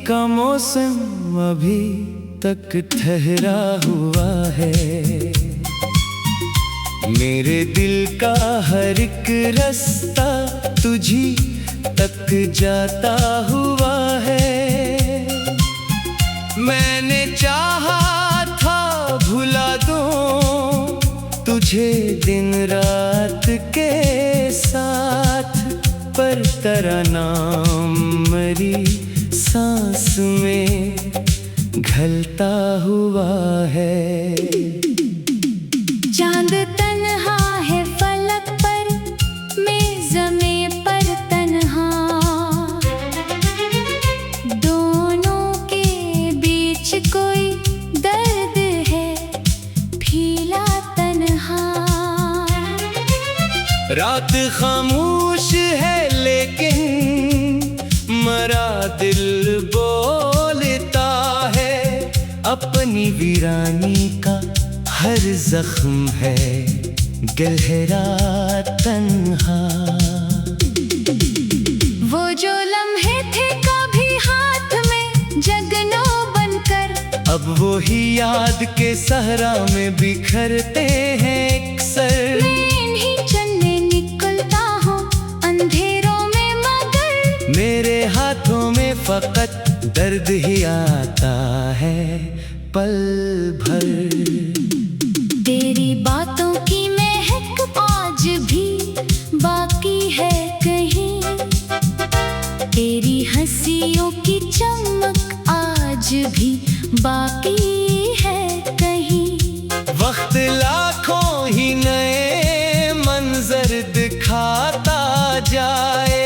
का मौसम अभी तक ठहरा हुआ है। मेरे दिल का हर एक रास्ता तुझी तक जाता हुआ है। मैंने चाहा था भुला दूं तुझे दिन रात के साथ, पर तेरा नाम मेरी सांस में घलता हुआ है। चांद तन्हा है फलक पर, मैं ज़मीं पर तन्हा, दोनों के बीच कोई दर्द है फीला तन्हा। रात खामोश है लेकिन मरा दिल बोलता है, अपनी वीरानी का हर जख्म है गहरा तन्हा। वो जो लम्हे थे कभी हाथ में जगनो बनकर, अब वो ही याद के सहरा में बिखरते हैं अक्सर। मैं इन्हीं चलने निकलता हूँ अंधेरों में, मगर मेरे हाथों में फकत दर्द ही आता है पल भर। तेरी बातों की महक आज भी बाकी है कहीं, तेरी हंसियों की चमक आज भी बाकी है कहीं। वक्त लाखों ही नए मंजर दिखाता जाए,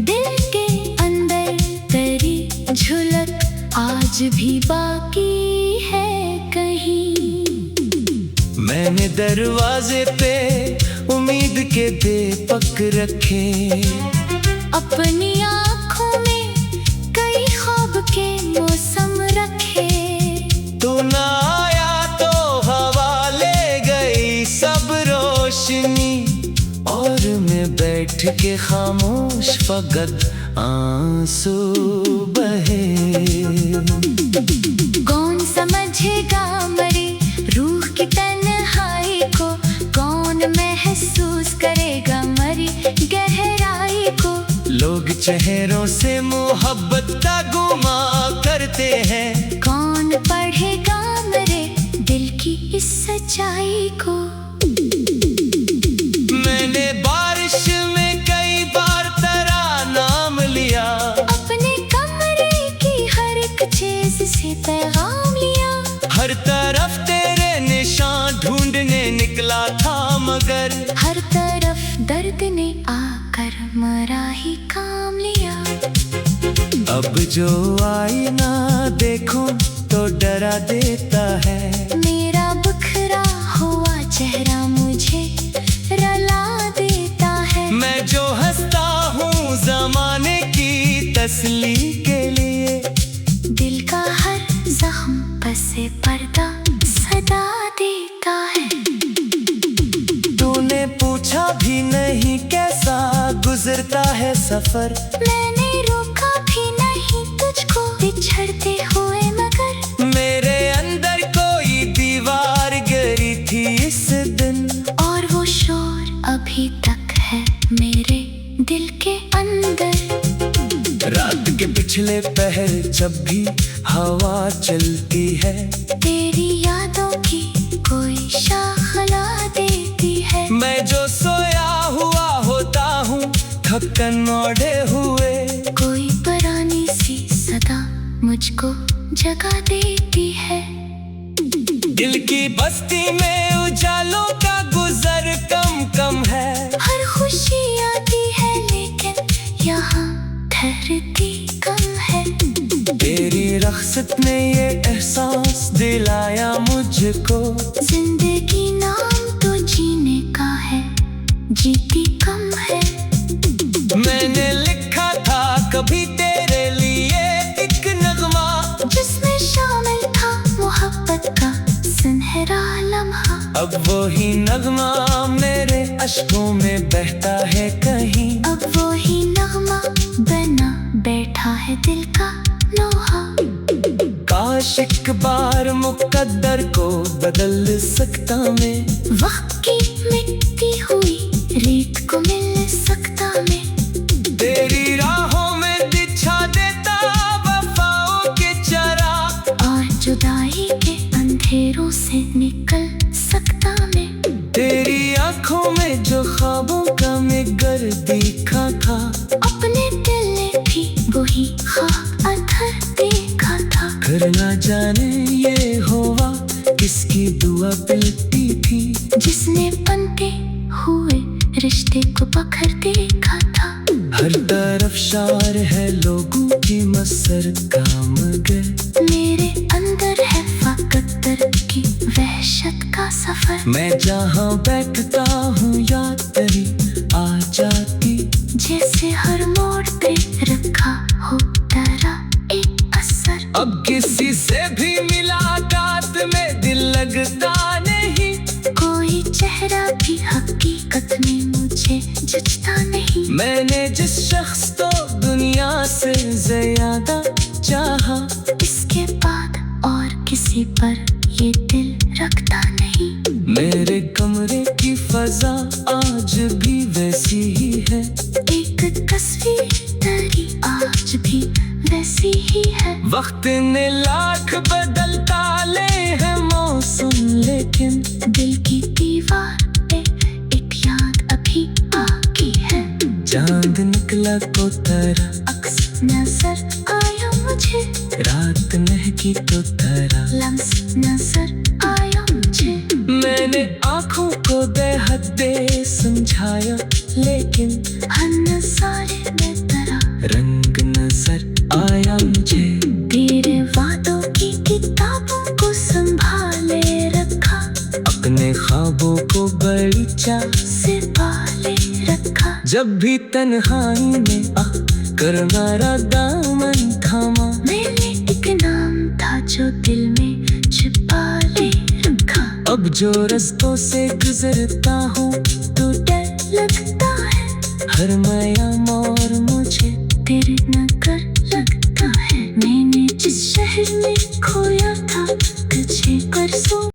दिल के अंदर तेरी झलक आज भी बाकी है कहीं। मैंने दरवाजे पे उम्मीद के दीपक रखे, अपनी आँखों में कई ख्वाब के मौसम रखे। तू ना आया तो हवा ले गई सब रोशनी, और मैं बैठ के खामोश फकत आंसू बहे। कौन समझेगा मरी रूह की तन्हाई को, कौन महसूस करेगा मरी गहराई को। लोग चेहरों से मोहब्बत का गुमा करते हैं, कौन पढ़ेगा मेरे दिल की इस सच्चाई को। मैंने बारिश में कई बार तेरा नाम लिया, अपने कमरे की हर एक चीज से पैगाम लिया। हर तरफ तेरे निशान ढूंढने निकला था, मगर हर तरफ दर्द ने आकर मरा ही काम लिया। अब जो आईना देखूं तो डरा देता है, मेरा बिखरा हुआ चेहरा मुझे रुला देता है। मैं जो हंसता हूँ जमाने की तसल्ली के लिए, दिल का हर जख्म पसे पर्दा सदा देता है। तूने पूछा भी नहीं कैसा गुजरता है सफर, मैंने रोका भी नहीं तुझको बिछड़ते हुए, मगर मेरे अंदर कोई दीवार गिरी थी इस दिन, और वो शोर अभी तक है मेरे दिल के अंदर। रात के पिछले पहर जब भी हवा चलती है, तेरी यादों की कोई शाखला देती है। मैं जो सोया हुआ होता हूँ थकन ओढ़े हुए, कोई पुरानी सी सदा मुझको जगा देती है। दिल की बस्ती में उजालों का गुजर कम कम है, हर खुशी आती है लेकिन यहाँ ठहरती कम है। तेरी रख्सत ने ये एहसास दिलाया मुझको, जिंदगी नाम तो जीने का है, जीती कम है। मैंने लिखा था कभी तेरे लिए एक नगमा, जिसमें शामिल था मोहब्बत का सुनहरा लम्हा। अब वो ही नगमा मेरे अश्कों में बहता है कहीं, अब वो ही नगमा बना बैठा है दिल का नोहा। काश एक बार मुकद्दर को बदल सकता मैं, वक्त की मिट्टी हुई रेत को मिल सकता मैं। तेरी राहों में बिछा देता वफाओं के चराग, और जुदाई के अंधेरों से निकल सकता मैं। तेरी आंखों में जो ख्वाबों का मगर देखा था, अपने दिल ने भी वही ख्वाब अधर देखा था। फिर ना जाने ये हुआ किसकी दुआ पिलती थी, जिसने बनते हुए रिश्ते को पकड़ देखा था। हर तरफ शार है लोगों की मसर का मगर, मेरे अंदर है फकत दर्द की वहशत का सफर। मैं जहाँ बैठता हूँ याद तेरी आ जाती, जैसे हर मोड़ पे रखा हो तेरा एक असर। अब किसी से भी मुलाकात में दिल लगता नहीं, कोई चेहरा भी हकीकत में मुझे जचता नहीं। मैंने जिस शख्स को दुनिया से ज्यादा चाहा, इसके बाद और किसी पर ये दिल रखता नहीं। मेरे कमरे की फजा आज भी वैसी ही है, एक तस्वीर तेरी आज भी वैसी ही है। वक्त ने लाख बदल डाले हैं मौसम, लेकिन दिल की दीवार पे एक याद अभी बाकी है। चांद निकला को तरह, अक्स नजर आया मुझे, रात महकी तो तरह, लम्स नजर आया मुझे। मैंने आँखों को बेहद दे समझाया, लेकिन हर नजारे में तेरा रंग नजर आया मुझे। तेरे वादों की किताबों को संभाले रखा, अपने ख्वाबों को बड़ी चाह से पाले रखा। जब भी तन्हाई में आ कर मेरा दामन थामा, मैंने एक नाम था जो दिल में छिपा ले रखा। अब जो रास्तों से गुजरता हूँ तो डर लगता है, हर मयाम और मुझे तेरे नगर लगता है। मैंने जिस शहर में खोया था तुझे परसों,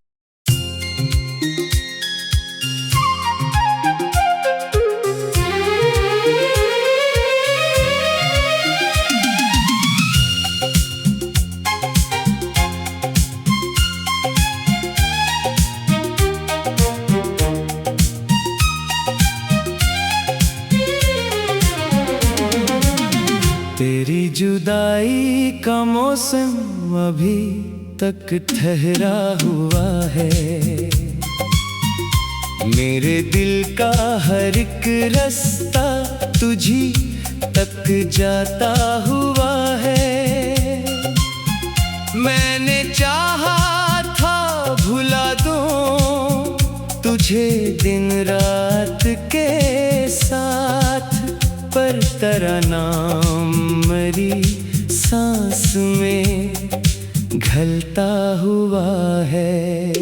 तेरी जुदाई का मौसम अभी तक ठहरा हुआ है। मेरे दिल का हर एक रास्ता तुझी तक जाता हुआ है। मैंने चाहा था भुला दूं तुझे दिन रात के साथ, पर तेरा नाम मेरी सांस में घलता हुआ है।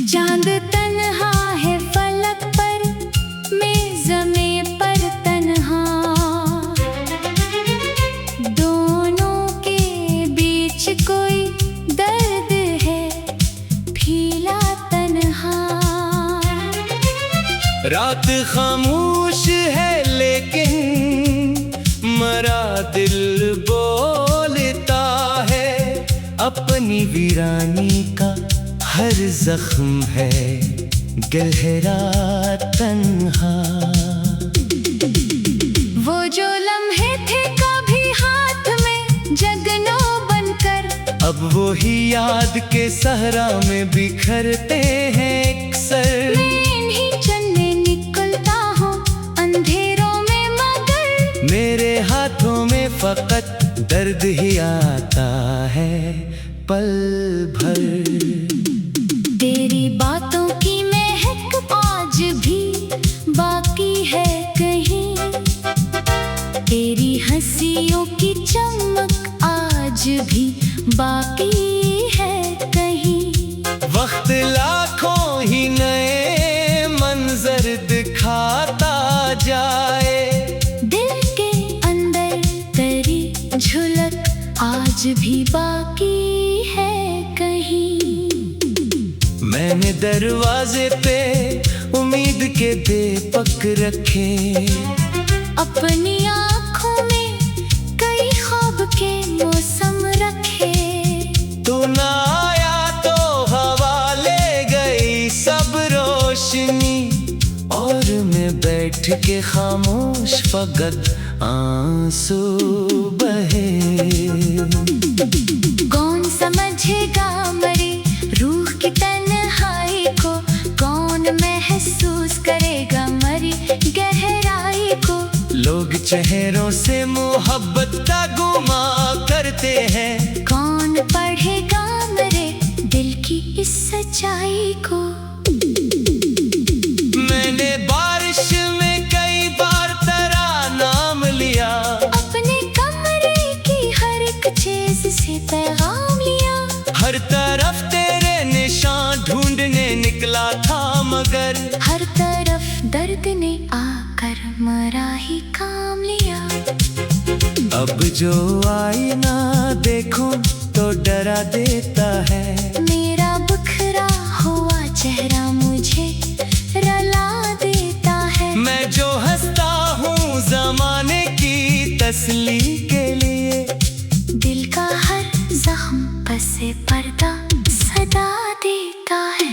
चांद तन्हा है फलक पर, मैं ज़मीं पर तन्हा। दोनों के बीच कोई दर्द है फीला तन्हा। रात खामोश है लेकिन मरा दिल बोलता है, अपनी वीरानी का हर जख्म है गहरा तन्हा। वो जो लम्हे थे कभी हाथ में जगनो बनकर, अब वो ही याद के सहरा में बिखरते हैं अक्सर। मैं इन्हीं चलने निकलता हूँ अंधेरों में, मगर मेरे हाथों में फकत दर्द ही आता है पल भर। तेरी बातों की महक आज भी बाकी है कहीं, तेरी हंसियों की चमक आज भी बाकी है कहीं। वक्त लाखों ही नए मंजर दिखाता जाए, दिल के अंदर तेरी झलक मैंने दरवाजे पे उम्मीद के दीपक रखे। अपनी आँखों में कई ख्वाब के मौसम रखे। तू ना आया तो हवा ले गई सब रोशनी, और मैं बैठ के खामोश फकत आंसू बहे। कौन समझेगा मरी रूह की तन्हाई को, कौन महसूस करेगा मरी गहराई को। लोग चेहरों से मोहब्बत का गुमा करते हैं, कौन पढ़ेगा मेरे दिल की इस सच्चाई को। मैंने बारिश में कई बार तेरा नाम लिया, अपने कमरे की हर एक चीज से पैगाम लिया। हर तरफ तेरे निशान ढूंढने निकला था, मगर हर तरफ दर्द ने आकर मरा ही काम लिया। अब जो आईना देखूं तो डरा देता है, मेरा बिखरा हुआ चेहरा मुझे रुला देता है। मैं जो हंसता हूँ जमाने की तसल्ली के लिए, दिल का हर जख्म पसे पर्दा सदा देता है।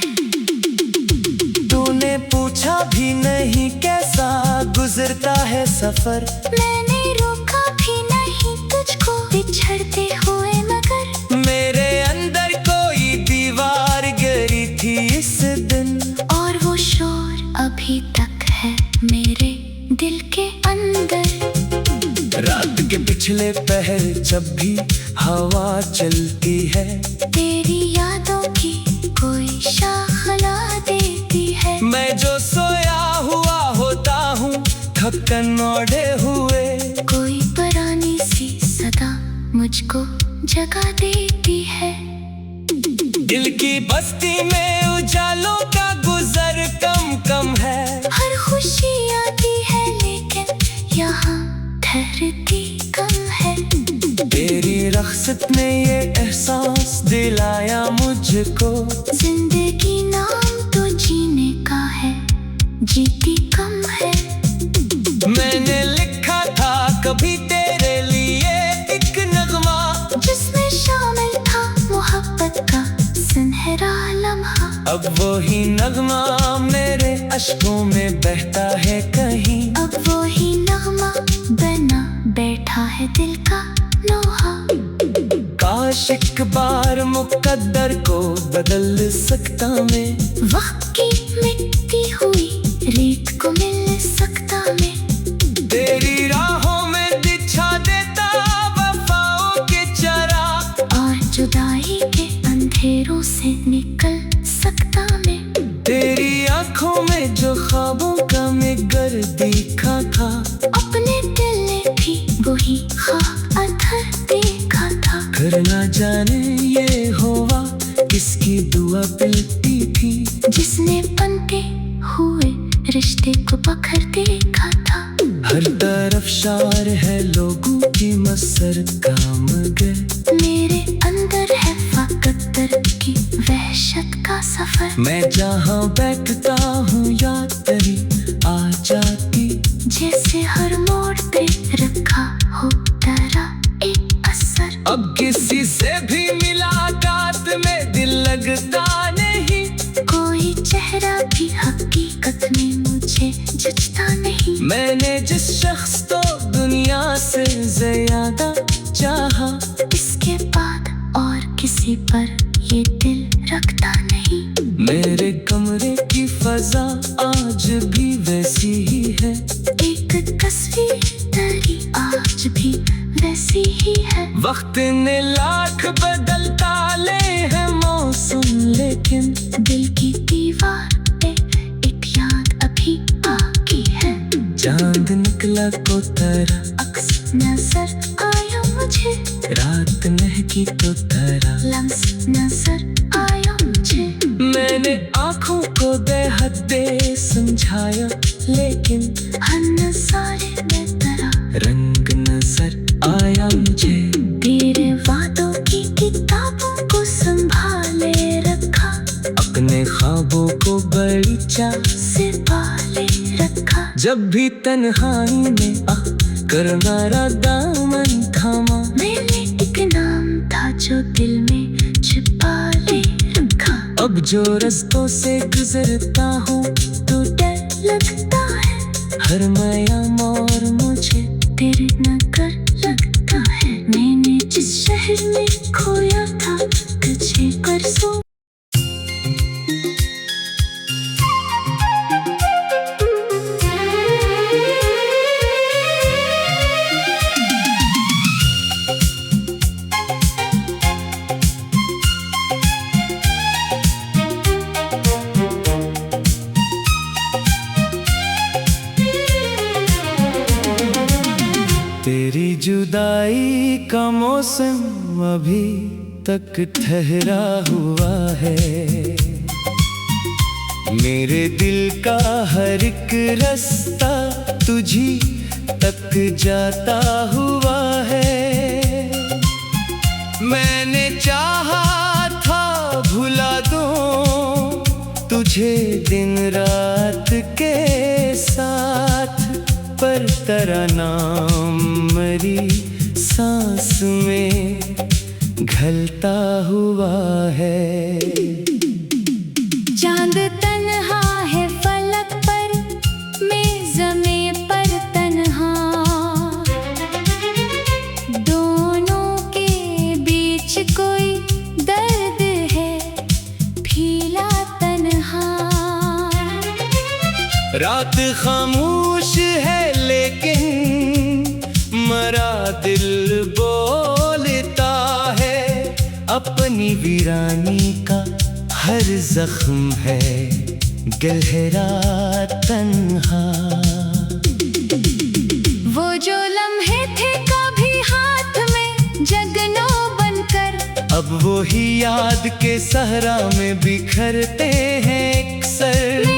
तूने पूछा भी नहीं कैसा गुजरता है सफर, मैंने रोका भी नहीं तुझको बिछड़ते हुए, मगर मेरे अंदर कोई दीवार गिरी थी इस दिन, और वो शोर अभी तक है मेरे दिल के अंदर। रात के पिछले पहर जब भी हवा चलती है, तेरी यादों की कोई शाखला देती है। मैं जो सोया हुआ होता हूँ थकन ओढ़े हुए, कोई पुरानी सी सदा मुझको जगा देती है। दिल की बस्ती में उजालों का गुजर कम कम है, हर खुशी आती है लेकिन यहाँ ठहरती कम है। तेरी रख्सत ने ये एहसास दिलाया मुझको, जिंदगी नाम तो जीने का है, जीती कम है। मैंने लिखा था कभी तेरे लिए एक नगमा, जिसमें शामिल था मोहब्बत का सुनहरा लम्हा। अब वही नगमा मेरे अश्कों में बहता है कहीं, अब वो ही नगमा बना बैठा है दिल का नोहा। काश एक बार मुकद्दर को बदल सकता मैं, वक्त की मिटती हुई रेत को मिल सकता मैं। तेरी राहों में बिछा देता वफाओं के चराग, और जुदाई के अंधेरों से निकल सकता मैं। तेरी आंखों में जो ख्वाबों का मगर दिखा था, अपने दिल ने भी वही ख्वाब अधर देखा था। फिर ना जाने ये हुआ किसकी दुआ पिलती थी, जिसने बनते हुए रिश्ते को पकड़ देखा था। हर तरफ शार है लोगों की मसर का, मगर मेरे अंदर है फकत दर्द की वहशत का सफर। मैं जहाँ बैठता हूँ याद तेरी आ जाती, जैसे हर मोड़ पे रखा हो तेरा एक असर। अब किसी से भी मुलाकात में दिल लगता नहीं, कोई चेहरा भी हकीकत में मुझे जचता नहीं। मैंने जिस शख्स को दुनिया से ज्यादा चाहा, इसके बाद और किसी पर ये दिल रखता नहीं। मेरे कमरे की फजा आज भी वैसी ही है, एक तस्वीर तेरी आज भी वैसी ही है। वक्त ने लाख बदल डाले हैं मौसम, लेकिन दिल की दीवार पे एक याद अभी बाकी है। चांद निकला तो तेरा अक्स नजर आया मुझे, रात महकी तो तेरा लम्स नजर आया मुझे। मैंने आँखों को बेहद समझाया, लेकिन हर नजारे में तेरा रंग नजर आया मुझे। तेरे वादों की किताबों को संभाले रखा, अपने ख्वाब ख्वाबों को बड़ी चाह से पाले रखा। जब भी तन्हाई में करना दामन थामा। मैंने एक नाम था जो दिल में छिपा ले रखा। अब जो रास्तों से गुजरता हूँ तो डर लगता है। हर मयाम और मुझे तेरे नगर लगता है। मैंने जिस शहर में खोया था तुझे परसों। तेरी जुदाई का मौसम अभी तक ठहरा हुआ है। मेरे दिल का हर एक रास्ता तुझी तक जाता हुआ है। मैंने चाहा था भुला दूं तुझे दिन रात के साथ, पर तेरा नाम मेरी सांस में घलता हुआ है। चांद तन्हा है फलक पर, मैं ज़मीं पर तन्हा। दोनों के बीच कोई दर्द है फीला तन्हा। रात खामोश है लेकिन मरा दिल बोलता है। अपनी वीरानी का हर जख्म है गहरा तन्हा। वो जो लम्हे थे कभी हाथ में जगनों बनकर, अब वो ही याद के सहरा में बिखरते हैं अक्सर।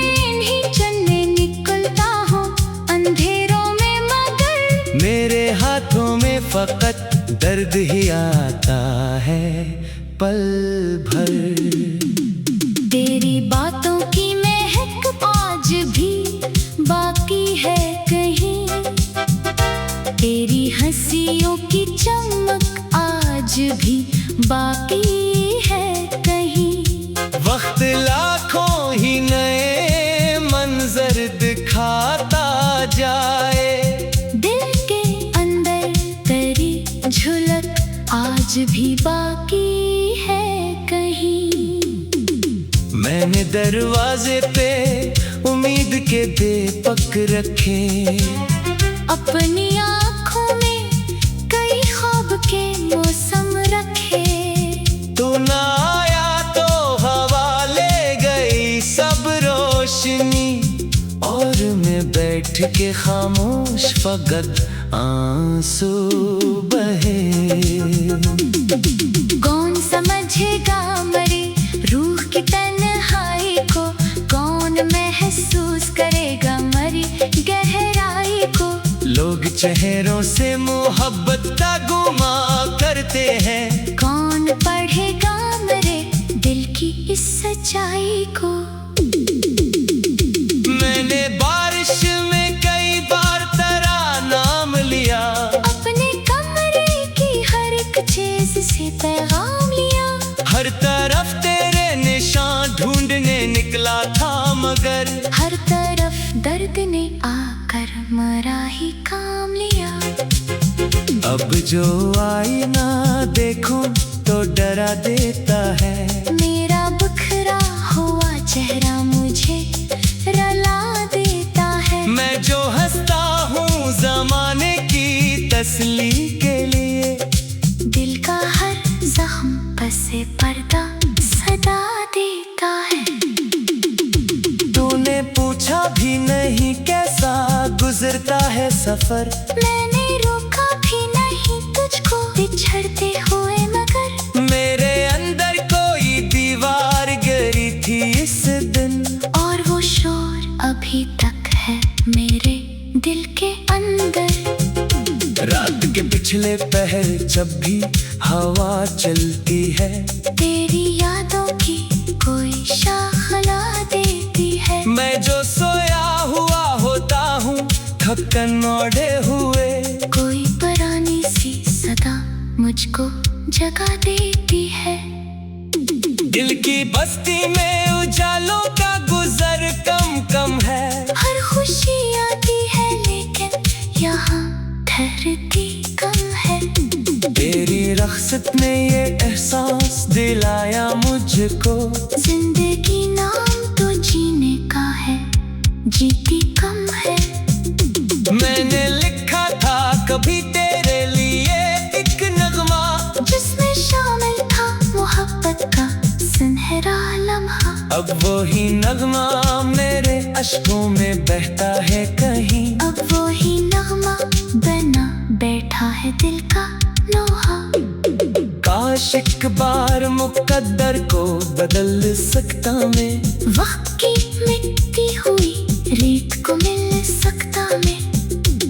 मेरे हाथों में फकत दर्द ही आता है पल भर। तेरी बातों की महक आज भी बाकी है कहीं। तेरी हंसियों की चमक आज भी बाकी है कहीं। वक्त लाखों ही नए मंजर दिखाता जाए। झुलक आज भी बाकी है कहीं। मैंने दरवाजे पे उम्मीद के दीपक रखे। अपनी आँखों में कई ख्वाब के मौसम रखे। तू ना आया तो हवा ले गई सब रोशनी, और मैं बैठ के खामोश फकत आंसू बहे। कौन समझेगा मरी रूह की तन्हाई को, कौन महसूस करेगा मरी गहराई को। लोग चेहरों से मोहब्बत का गुमा करते हैं। कौन पढ़ेगा मेरे दिल की इस सच्चाई को। मैंने बारिश में कई बार तेरा नाम लिया। अपने कमरे की हर एक चीज से पैगाम लिया। हर तरफ तेरे निशान ढूंढने निकला था मगर हर तरफ दर्द ने आकर मरा ही काम लिया। अब जो आईना देखूं तो डरा देता है। मेरा बिखरा हुआ चेहरा मुझे रला देता है। मैं जो हंसता हूँ जमाने की तसली के लिए, दिल का हर जख्म पसे पर्दा सदा देता है। तूने पूछा भी नहीं कैसा गुजरता है सफर। मैंने रोका भी नहीं तुझको बिछड़ते हुए मगर। मेरे अंदर कोई दीवार गिरी थी इस दिन, और वो शोर अभी तक है मेरे दिल के अंदर। रात के पिछले पहर जब भी हवा चलती है, तेरी यादों की कोई शाखला ढक्कन ओढ़े हुए। कोई पुरानी सी सदा मुझको जगा देती है। दिल की बस्ती में उजालों का गुजर कम कम है। हर खुशी आती है लेकिन यहाँ ठहरती कम है। तेरी रख्सत ने ये एहसास दिलाया मुझको, जिंदगी नाम तो जीने का है, जीती कम है। मैंने लिखा था कभी तेरे लिए एक नगमा, जिसमें शामिल था मोहब्बत का सुनहरा लम्हा। अब वही नगमा मेरे अश्कों में बहता है कहीं। अब वही नगमा बना बैठा है दिल का लोहा। काश एक बार मुकद्दर को बदल सकता मैं, वक्त की मिटती हुई रेत को मिल सकता मैं।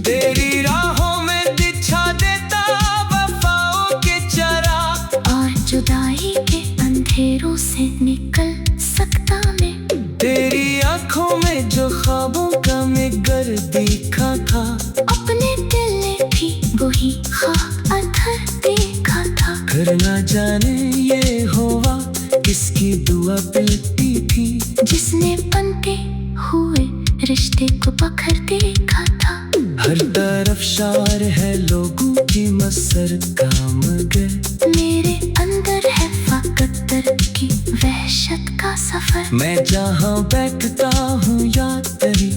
तेरी राहों में बिछा देता वफाओं के चराग, और जुदाई के अंधेरों से निकल सकता मैं। तेरी आंखों में जो ख्वाबों का मेघर दिखा था, अपने दिल ने भी वही ख्वाब अधर देखा था। कर ना जाने ये हुआ किसकी दुआ पिलती थी, जिसने बनते हुए रिश्ते को पकड़ देखा था। हर तरफ शार है लोगों की मसरत का मगर, मेरे अंदर है फकत दर्द की वहशत का सफर। मैं जहाँ बैठता हूँ याद तेरी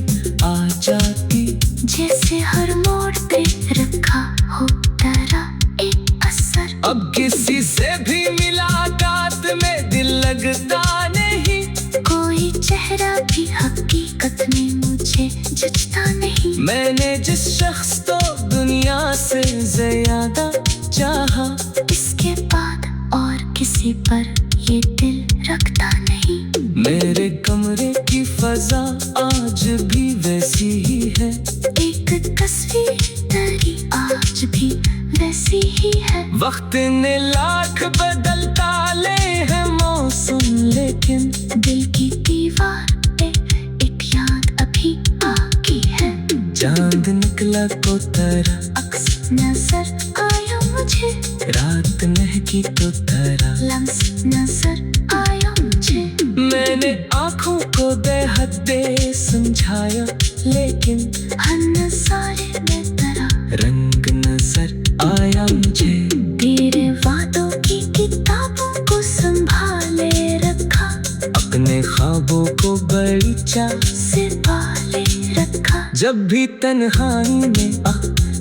आ जाती, जैसे हर मोड़ पे रखा हो तेरा एक असर। अब किसी से भी मुलाकात में दिल लगता नहीं, कोई चेहरा भी हकीकत में मुझे जचता नहीं। मैंने जिस शख्स को दुनिया से ज्यादा चाहा, इसके बाद और किसी पर ये दिल रखता नहीं। मेरे कमरे की फजा आज भी वैसी ही है, एक तस्वीर तेरी आज भी वैसी ही है। वक्त ने लाख बदल डाले हैं मौसम, लेकिन दिल की दीवार पे एक याद अभी बाकी है। चांद निकला तो तारा, अक्स नजर आया मुझे, रात महकी तो तारा, लम्स नजर आया मुझे। मैंने आँखों को बेहद समझाया, लेकिन हर नजारे में तेरा रंग नजर आया मुझे। तेरे वादों की किताबों को संभाले रखा, अपने ख्वाबों को बड़ी चाह से पाले रखा। जब भी तन्हाई में आ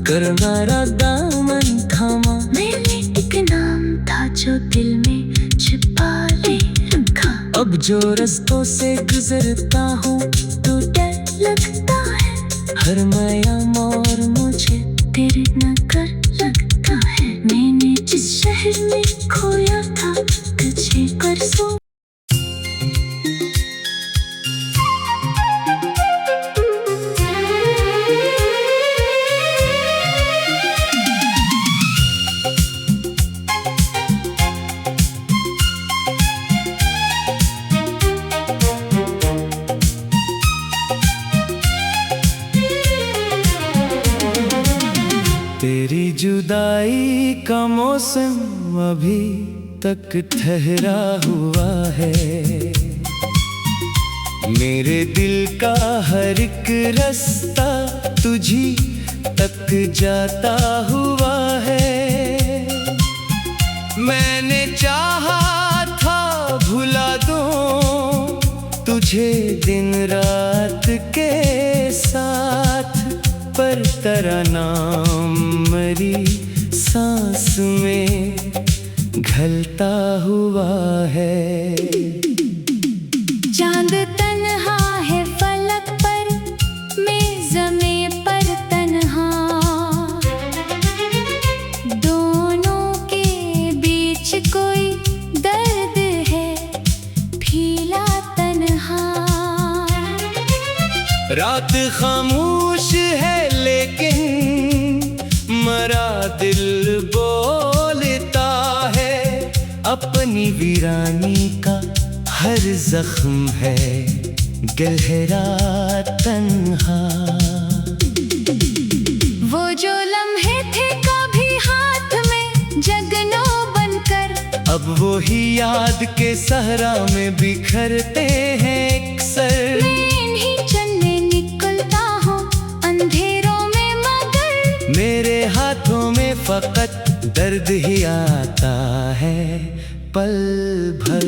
कर मेरा दामन थामा, मैंने एक नाम था जो दिल में छिपा ले रखा। अब जो रास्तों से गुजरता हूँ तो डर लगता है, हर मयाम और मुझे तेरे नगर लगता है। मैंने जिस शहर में खोया था तुझे परसों। तेरी जुदाई का मौसम अभी तक ठहरा हुआ है, मेरे दिल का हर एक रास्ता तुझी तक जाता हुआ है। मैंने चाहा था भुला दूं तुझे दिन रात के साथ, पर तेरा नाम मेरी सांस में घलता हुआ है। चांद तन्हा है फलक पर, मैं ज़मीं पर तन्हा। दोनों के बीच कोई दर्द है फीला तन्हा। रात खामोश है लेकिन मरा दिल बोलता है, अपनी वीरानी का हर जख्म है गहरा तन्हा। अब वो ही याद के सहरा में बिखरते हैं अक्सर। मैं इन्हीं चलने निकलता हूँ अंधेरों में, मगर मेरे हाथों में फकत दर्द ही आता है पल भर।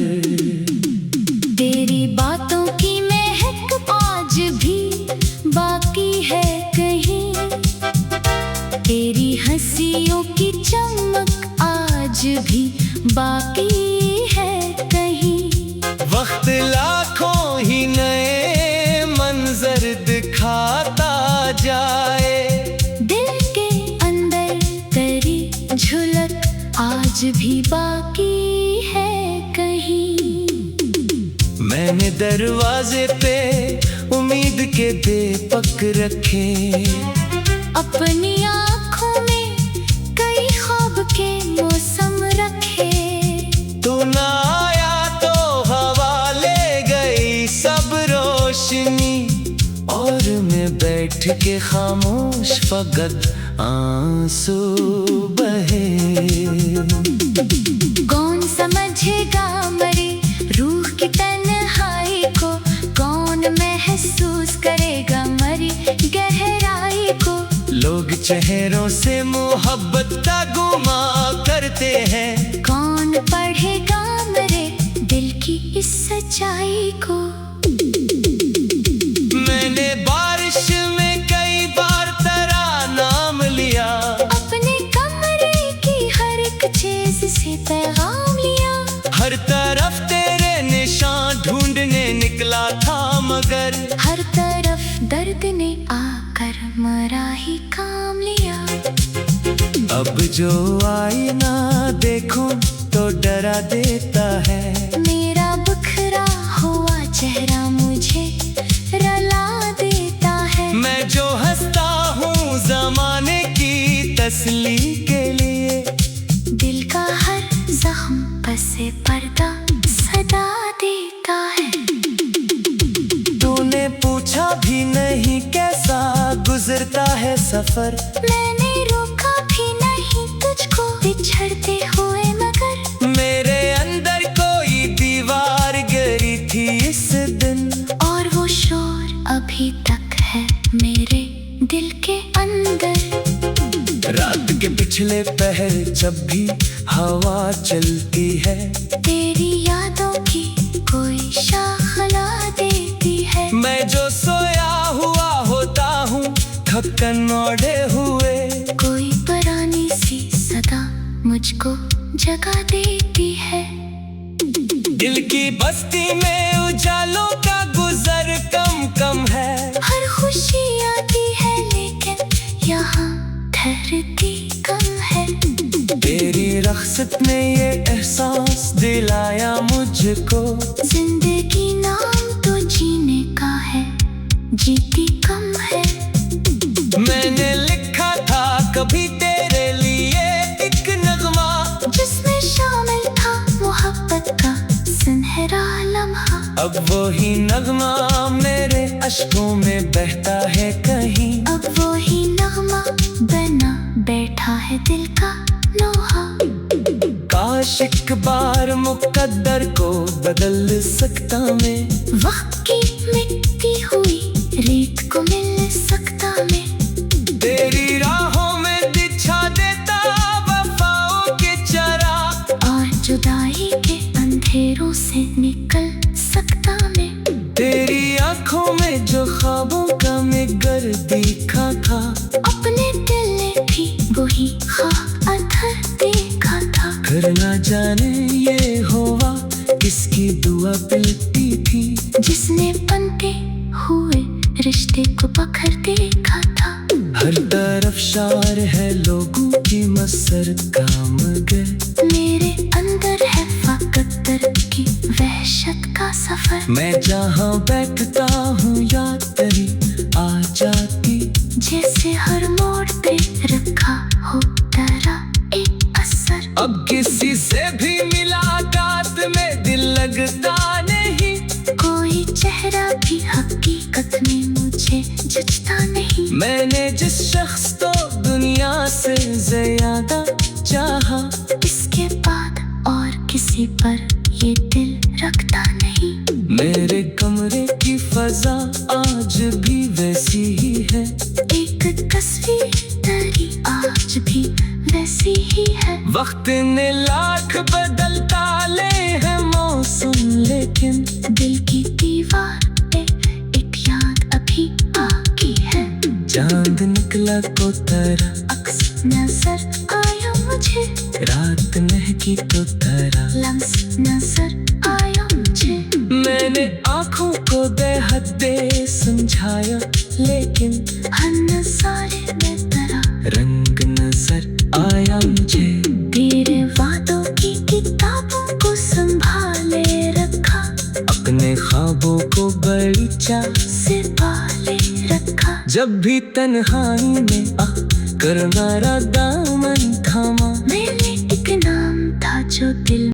तेरी बातों की महक आज भी बाकी है कहीं, तेरी हंसियों की चमक आज भी बाकी है कहीं। वक्त लाखों ही नए मंजर दिखाता जाए, दिल के अंदर तेरी झलक आज भी बाकी है कहीं। मैंने दरवाजे पे उम्मीद के दीपक रखे, अपनी आँखों में कई ख्वाब के मौसम रखे। तू ना आया तो हवा ले गई सब रोशनी, और मैं बैठ के खामोश फकत आंसू बहे। कौन समझेगा मरी रूह की तन्हाई को, कौन महसूस करेगा मरी गहराई को। लोग चेहरों से मोहब्बत का गुमा करते हैं, कौन पढ़ेगा मेरे दिल की इस सच्चाई को। मैंने बारिश में कई बार तेरा नाम लिया, अपने कमरे की हर एक चीज से पैगाम लिया। हर तरफ तेरे निशान ढूंढने निकला था, मगर हर तरफ दर्द ने आकर मरा ही काम लिया। अब जो आईना देखूं तो डरा देता है, मेरा बिखरा हुआ चेहरा मुझे रुला देता है। मैं जो हंसता हूँ जमाने की तसल्ली के लिए, दिल का हर जख्म पसे पर्दा सदा देता है। तूने पूछा भी नहीं कैसा गुजरता है सफर, मैंने रोका भी नहीं तुझको बिछड़ते हुए, मगर मेरे अंदर कोई दीवार गिरी थी इस दिन, और वो शोर अभी तक है मेरे दिल के अंदर। रात के पिछले पहर जब भी हवा चलती है, तेरी यादों की कोई शाखला देती है। मैं जो सोया हुआ होता हूँ थकन ओढ़े हुए, कोई पुरानी सी सदा मुझको जगा देती है। दिल की बस्ती में उजालों का गुजर कम कम है, हर खुशी आती है लेकिन यहाँ ठहरती कम है। तेरी रख्सत ने ये एहसास दिलाया मुझको, जिंदगी नाम तो जीने का है, जीती कम है। मैंने लिखा था कभी तेरे लिए एक नगमा, जिसमें शामिल था मोहब्बत का सुनहरा लम्हा। अब वो ही नगमा मेरे अश्कों में बहता है कहीं, अब वो ही नगमा बना बैठा है दिल का लोहा। काश एक बार मुकद्दर को बदल सकता मैं, वक्त की मिट्टी हुई रेत को मिल सकता मैं। तेरी राहों में बिछा देता वफाओं के चराग, और जुदाई के अंधेरों से निकल सकता मैं। तेरी आंखों में जो ख्वाबों का मगर देखा था, अपने दिल ने भी वही ख्वाब अधर देखा था। फिर ना जाने ये हुआ किसकी दुआ पिलती थी, जिसने बनते हुए रिश्ते को बखर देखा था। हर तरफ शार है लोगों की मसरत का, मगर मेरे अंदर है फकत दर्द की वहशत का सफर। मैं जहाँ बैठता हूँ याद तेरी आ जाती, जैसे हर मोड़ पे रखा हो तेरा एक असर। अब किसी से भी मुलाकात में दिल लगता नहीं, कोई चेहरा भी हकीकत में मुझे जचता नहीं। मैंने जिस शख्स को दुनिया से ज्यादा चाहा, इसके बाद और किसी किसी पर ये दिल रखता नहीं। मेरे कमरे की फजा आज भी वैसी ही है, एक तस्वीर तेरी आज भी वैसी ही है। वक्त ने लाख बदल डाले हैं मौसम, लेकिन दिल की दीवार पे एक याद अभी बाकी है। चांद निकला तो तारा, अक्स नजर आया मुझे, रात महकी तो तारा, लम्स नजर आया मुझे। मैंने आँखों को बेहद समझाया, लेकिन हर नजारे में तेरा रंग नजर आया मुझे। तेरे वादों की किताबों को संभाले रखा, अपने ख्वाबों को बड़ी चाह से पाले रखा। जब भी तन्हाई में आ कर मेरा दामन थामा, मेरे एक नाम था जो दिल